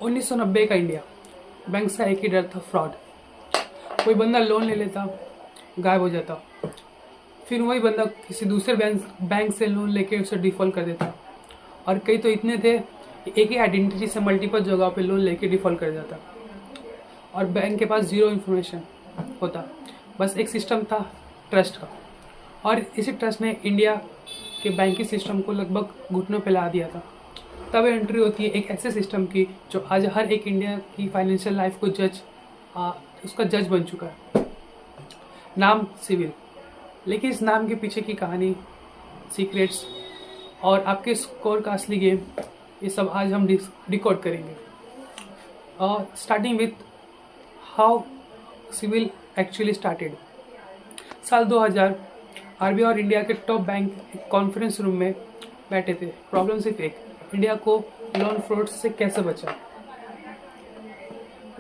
1990 का India. Bank से एक ही डर था, फ्रॉड। कोई बंदा लोन ले लेता, गायब हो जाता, फिर वही बंदा किसी दूसरे बैंक से लोन लेके उसे डिफॉल्ट कर देता। और कई तो इतने थे कि एक ही आइडेंटिटी से मल्टीपल जगह पे लोन लेके डिफॉल्ट कर जाता। और बैंक के पास जीरो इन्फॉर्मेशन होता, बस एक सिस्टम था ट्रस्ट का। और इसी ट्रस्ट ने इंडिया के बैंकिंग सिस्टम को लगभग घुटनों पे ला दिया था। तब एंट्री होती है एक ऐसे सिस्टम की जो आज हर एक इंडिया की फाइनेंशियल लाइफ को उसका जज बन चुका है। नाम सिविल। लेकिन इस नाम के पीछे की कहानी, सीक्रेट्स और आपके स्कोर का असली गेम, ये सब आज हम डिकोड करेंगे। Starting with how civil actually started. साल 2000 आरबीआई और इंडिया के टॉप बैंक एक कॉन्फ्रेंस रूम में बैठे थे। प्रॉब्लम सिर्फ एक, इंडिया को लोन फ्रॉड से कैसे बचा।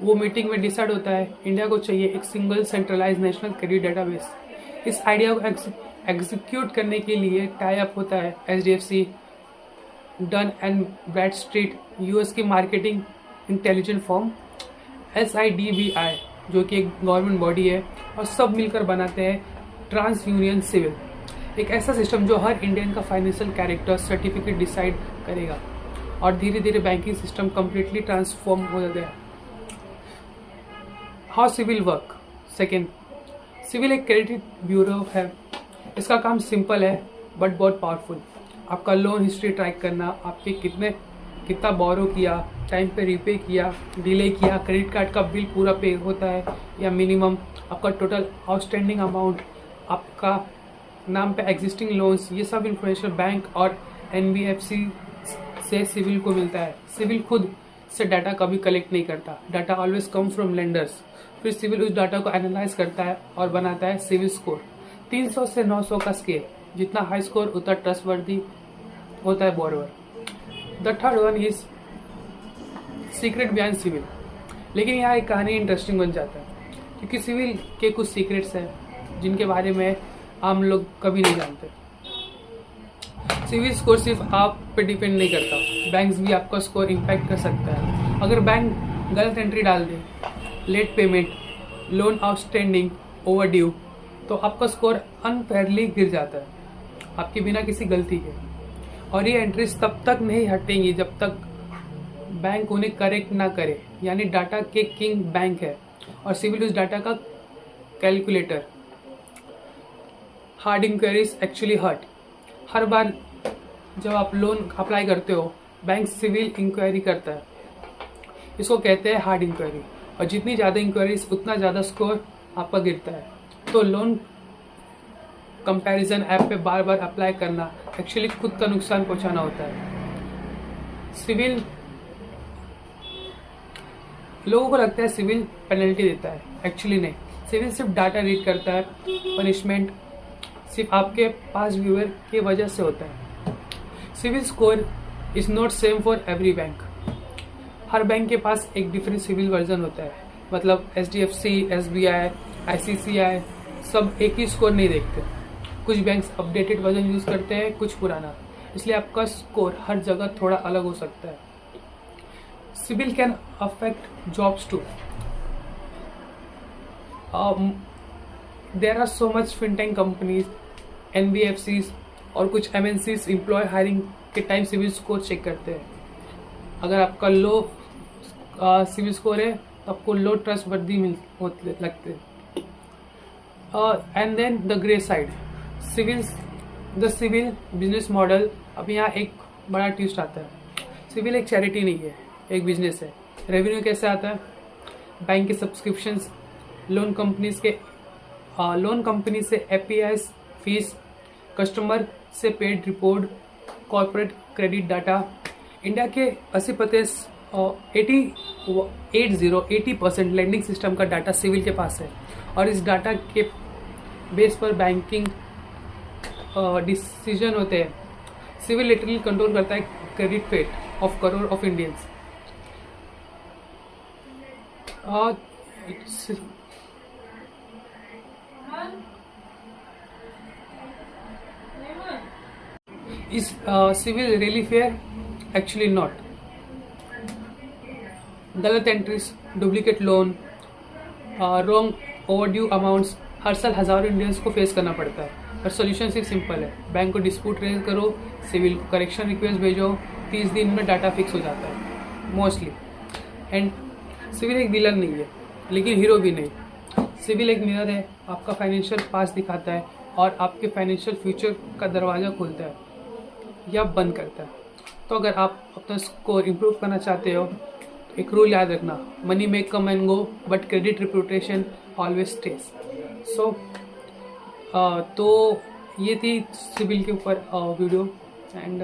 वो मीटिंग में डिसाइड होता है इंडिया को चाहिए एक single centralise national credit database. इस आइडिया को एग्जीक्यूट करने के लिए टाई अप होता है HDFC, Dun and Bradstreet, US की मार्केटिंग इंटेलिजेंट फर्म SIDBI, जो कि एक गवर्नमेंट बॉडी है, और सब मिलकर बनाते हैं ट्रांस यूनियन सिविल, एक ऐसा सिस्टम जो हर इंडियन का फाइनेंशियल कैरेक्टर सर्टिफिकेट डिसाइड करेगा। और धीरे धीरे बैंकिंग सिस्टम कम्प्लीटली ट्रांसफॉर्म हो गया। How CIBIL work. Second, CIBIL एक क्रेडिट ब्यूरो है। इसका काम सिंपल है बट बहुत पावरफुल। आपका लोन हिस्ट्री ट्रैक करना, आपके कितना बोरो किया, टाइम पे रीपे किया, डिले किया, क्रेडिट कार्ड का बिल पूरा पे होता है या मिनिमम, आपका टोटल आउटस्टैंडिंग अमाउंट, आपका नाम पे एग्जिस्टिंग लोन्स, ये सब इंफॉर्मेशन बैंक और NBFC से सिविल को मिलता है। सिविल खुद से डाटा कभी कलेक्ट नहीं करता, data always come from lenders. फिर सिविल उस डाटा को एनालाइज करता है और बनाता है सिविल स्कोर। 300 से 900 का स्केल, जितना हाई स्कोर उतना ट्रस्टवर्दी होता है borrower. The third one is secret behind CIBIL. लेकिन यहाँ एक कहानी इंटरेस्टिंग बन जाता है, क्योंकि सिविल के कुछ सीक्रेट्स हैं जिनके बारे में आम लोग कभी नहीं जानते। सिविल स्कोर सिर्फ आप पे डिपेंड नहीं करता, बैंक्स भी आपका स्कोर इम्पैक्ट कर सकता है। अगर बैंक गलत एंट्री डाल दे, late payment, loan outstanding, overdue, तो आपका स्कोर अनफेयरली गिर जाता है, आपके बिना किसी गलती के। और ये एंट्रीज तब तक नहीं हटेंगी जब तक बैंक उन्हें करेक्ट ना करे। यानी डाटा के किंग बैंक है और सिविल उस डाटा का calculator. Hard inquiries actually hurt. हर बार जब आप लोन अप्लाई करते हो, बैंक सिविल इंक्वायरी करता है, इसको कहते हैं हार्ड इंक्वायरी। और जितनी ज़्यादा इंक्वायरीज उतना ज़्यादा स्कोर आपका गिरता है। तो लोन कंपैरिजन ऐप पे बार बार अप्लाई करना एक्चुअली खुद का नुकसान पहुंचाना होता है। सिविल, लोगों को लगता है सिविल पेनल्टी देता है, एक्चुअली नहीं। सिविल सिर्फ डाटा रीड करता है, पनिशमेंट सिर्फ आपके पास व्यूअर की वजह से होता है। CIBIL score is not same for every bank. हर बैंक के पास एक डिफरेंट सिविल वर्जन होता है। मतलब HDFC, SBI, ICICI सब एक ही स्कोर नहीं देखते। कुछ बैंक्स अपडेटेड वर्जन यूज करते हैं, कुछ पुराना। इसलिए आपका स्कोर हर जगह थोड़ा अलग हो सकता है। CIBIL can affect jobs too. There are so much fintech companies, NBFCs और कुछ MNCs एम्प्लॉय हायरिंग के टाइम सिविल स्कोर चेक करते हैं। अगर आपका लो सिविल स्कोर है तो आपको लो ट्रस्ट वर्दी लगते हैं। And then the grey side, the CIBIL business model. अब यहाँ एक बड़ा ट्विस्ट आता है। सिविल एक चैरिटी नहीं है, एक बिजनेस है। रेवेन्यू कैसे आता है? बैंक के सब्सक्रिप्शंस, लोन कंपनी से APIs फीस, कस्टमर से paid report, corporate credit data. India के 80% लैंडिंग सिस्टम का डाटा सिविल के पास है। और इस डाटा के बेस पर बैंकिंग डिसीजन होते हैं। सिविल लिटरली कंट्रोल करता है credit fate of crore of Indians. Is civil really fair? Actually not. गलत entries, duplicate loan, wrong overdue amounts हर साल हज़ारों इंडियंस को फेस करना पड़ता है। पर सोल्यूशन सिर्फ सिंपल है, बैंक को डिस्प्यूट रेज करो, सिविल करेक्शन रिक्वेस्ट भेजो, 30 दिन में डाटा फिक्स हो जाता है मोस्टली। एंड सिविल एक विलन नहीं है, लेकिन हीरो भी नहीं। सिविल एक मिरर है, आपका फाइनेंशियल पास दिखाता है और आपके फाइनेंशियल फ्यूचर का दरवाज़ा खोलता है या बंद करता है। तो अगर आप अपना स्कोर इम्प्रूव करना चाहते हो, एक रूल याद रखना, money make come and go but credit reputation always stays. So तो ये थी सिविल के ऊपर वीडियो। एंड